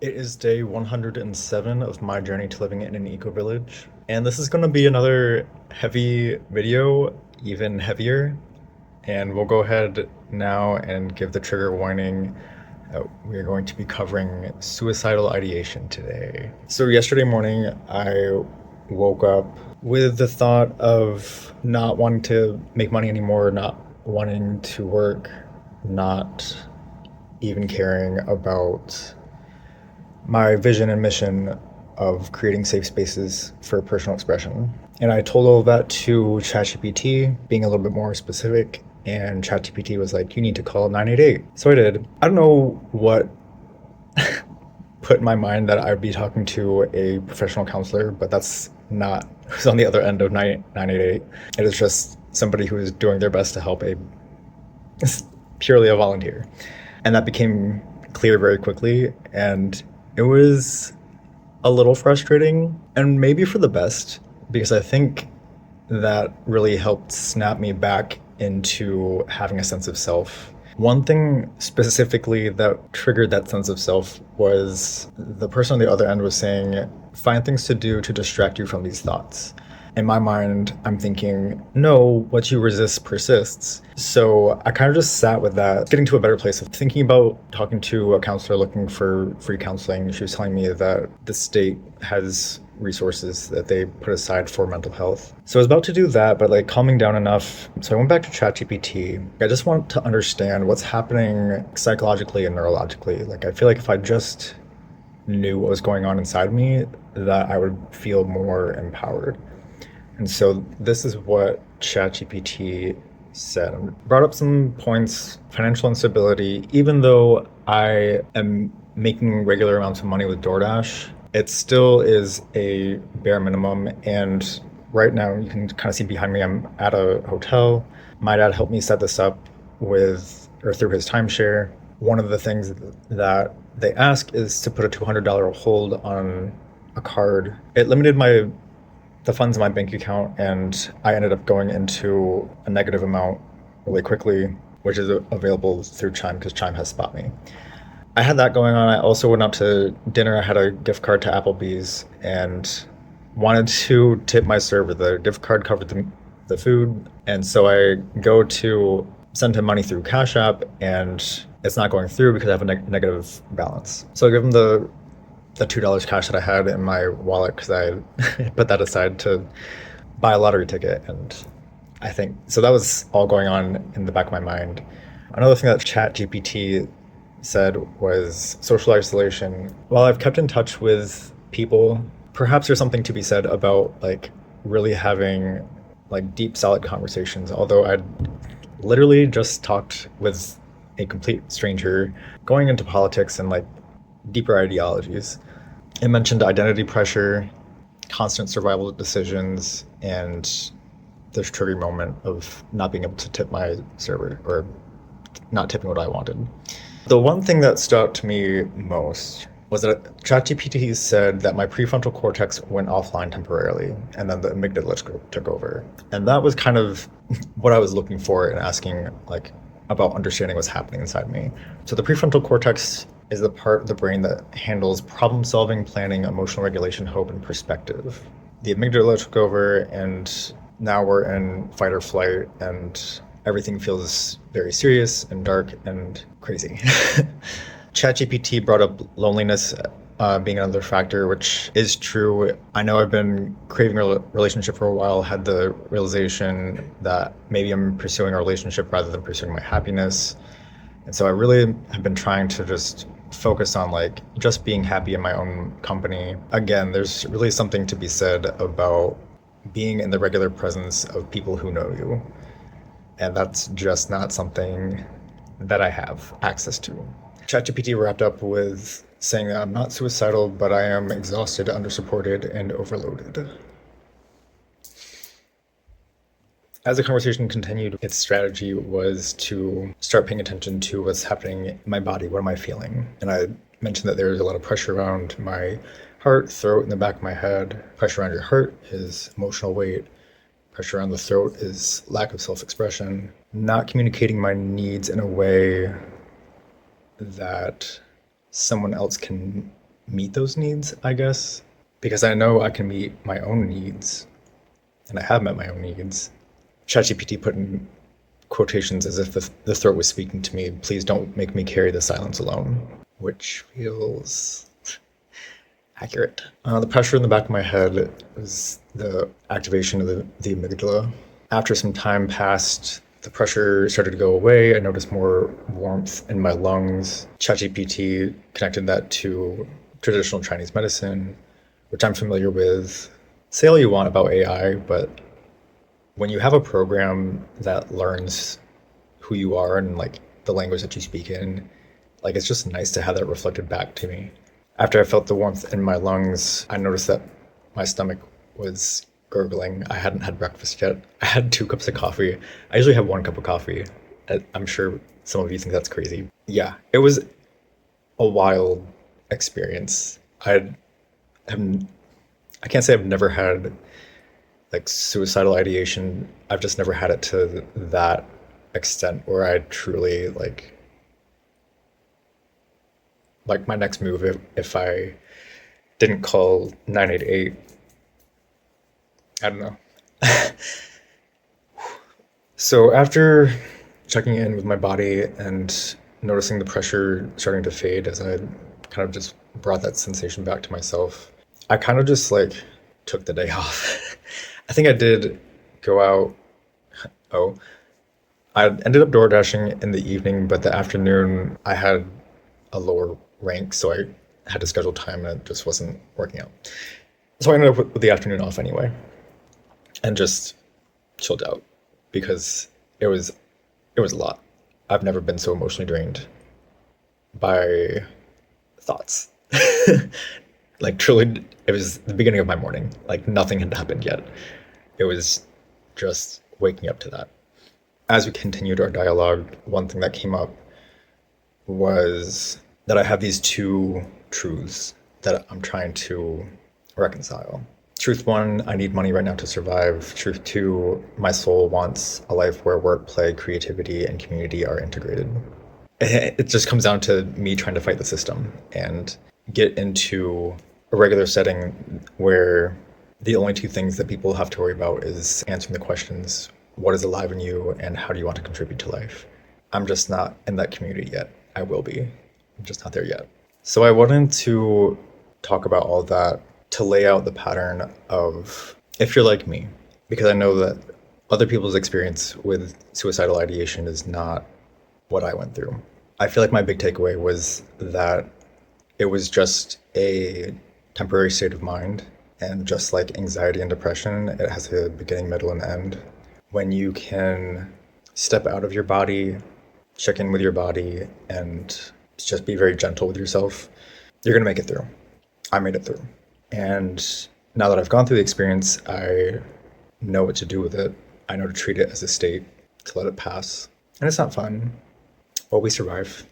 It is day 107 of my journey to living in an eco-village. And this is going to be another heavy video, even heavier. And we'll go ahead now and give the trigger warning. We are going to be covering suicidal ideation today. So, yesterday morning, I woke up with the thought of not wanting to make money anymore, not wanting to work, not even caring about my vision and mission of creating safe spaces for personal expression. And I told all of that to ChatGPT, being a little bit more specific. And ChatGPT was like, you need to call 988. So I did. I don't know what put in my mind that I'd be talking to a professional counselor, but that's not who's on the other end of 988. It is just somebody who is doing their best to help purely a volunteer. And that became clear very quickly. And it was a little frustrating, and maybe for the best, because I think that really helped snap me back into having a sense of self. One thing specifically that triggered that sense of self was the person on the other end was saying, find things to do to distract you from these thoughts. In my mind, I'm thinking, no, what you resist persists. So I kind of just sat with that, getting to a better place of thinking about talking to a counselor looking for free counseling. She was telling me that the state has resources that they put aside for mental health. So I was about to do that, but like calming down enough. So I went back to ChatGPT. I just want to understand what's happening psychologically and neurologically. Like I feel like if I just knew what was going on inside me, that I would feel more empowered. And so this is what ChatGPT said. Brought up some points, financial instability. Even though I am making regular amounts of money with DoorDash, it still is a bare minimum. And right now, you can kind of see behind me, I'm at a hotel. My dad helped me set this up through his timeshare. One of the things that they ask is to put a $200 hold on a card. It limited the funds in my bank account, and I ended up going into a negative amount really quickly, which is available through Chime because Chime has Spot Me. I had that going on. I also went out to dinner. I had a gift card to Applebee's and wanted to tip my server. The gift card covered the food, and so I go to send him money through Cash App, and it's not going through because I have a negative balance. So I give him the $2 cash that I had in my wallet because I put that aside to buy a lottery ticket. And I think, so that was all going on in the back of my mind. Another thing that ChatGPT said was social isolation. While I've kept in touch with people, perhaps there's something to be said about like really having like deep, solid conversations. Although I'd literally just talked with a complete stranger going into politics and like deeper ideologies. It mentioned identity pressure, constant survival decisions, and this triggering moment of not being able to tip my server or not tipping what I wanted. The one thing that stood out to me most was that ChatGPT said that my prefrontal cortex went offline temporarily and then the amygdala took over. And that was kind of what I was looking for in asking like about understanding what's happening inside me. So the prefrontal cortex is the part of the brain that handles problem solving, planning, emotional regulation, hope, and perspective. The amygdala took over, and now we're in fight or flight, and everything feels very serious and dark and crazy. ChatGPT brought up loneliness being another factor, which is true. I know I've been craving a relationship for a while, had the realization that maybe I'm pursuing a relationship rather than pursuing my happiness. And so I really have been trying to just focus on like just being happy in my own company. Again, there's really something to be said about being in the regular presence of people who know you. And that's just not something that I have access to. ChatGPT wrapped up with saying that I'm not suicidal, but I am exhausted, undersupported, and overloaded. As the conversation continued, its strategy was to start paying attention to what's happening in my body. What am I feeling? And I mentioned that there's a lot of pressure around my heart, throat, and the back of my head. Pressure around your heart is emotional weight. Pressure around the throat is lack of self-expression. Not communicating my needs in a way that someone else can meet those needs, I guess, because I know I can meet my own needs, and I have met my own needs. ChatGPT put in quotations as if the throat was speaking to me, please don't make me carry the silence alone, which feels accurate. The pressure in the back of my head is the activation of the amygdala. After some time passed, the pressure started to go away. I noticed more warmth in my lungs. ChatGPT connected that to traditional Chinese medicine, which I'm familiar with. Say all you want about AI, but when you have a program that learns who you are and like the language that you speak in, like it's just nice to have that reflected back to me. After I felt the warmth in my lungs, I noticed that my stomach was gurgling. I hadn't had breakfast yet. I had 2 cups of coffee. I usually have 1 cup of coffee. I'm sure some of you think that's crazy. Yeah, it was a wild experience. Have, I can't say I've never had like suicidal ideation. I've just never had it to that extent where I truly like my next move if I didn't call 988. I don't know. So after checking in with my body and noticing the pressure starting to fade as I kind of just brought that sensation back to myself, I kind of just like took the day off. I think I did go out. Oh, I ended up door dashing in the evening, but the afternoon I had a lower rank, so I had to schedule time and it just wasn't working out. So I ended up with the afternoon off anyway and just chilled out because it was a lot. I've never been so emotionally drained by thoughts. Like truly, it was the beginning of my morning. Like nothing had happened yet. It was just waking up to that. As we continued our dialogue, one thing that came up was that I have these 2 truths that I'm trying to reconcile. Truth 1, I need money right now to survive. Truth 2, my soul wants a life where work, play, creativity, and community are integrated. It just comes down to me trying to fight the system and get into a regular setting where the only 2 things that people have to worry about is answering the questions, what is alive in you and how do you want to contribute to life? I'm just not in that community yet. I will be. I'm just not there yet. So I wanted to talk about all that to lay out the pattern of if you're like me, because I know that other people's experience with suicidal ideation is not what I went through. I feel like my big takeaway was that it was just a temporary state of mind. And just like anxiety and depression, it has a beginning, middle, and end. When you can step out of your body, check in with your body, and just be very gentle with yourself, you're going to make it through. I made it through. And now that I've gone through the experience, I know what to do with it. I know to treat it as a state, to let it pass. And it's not fun, but we survive.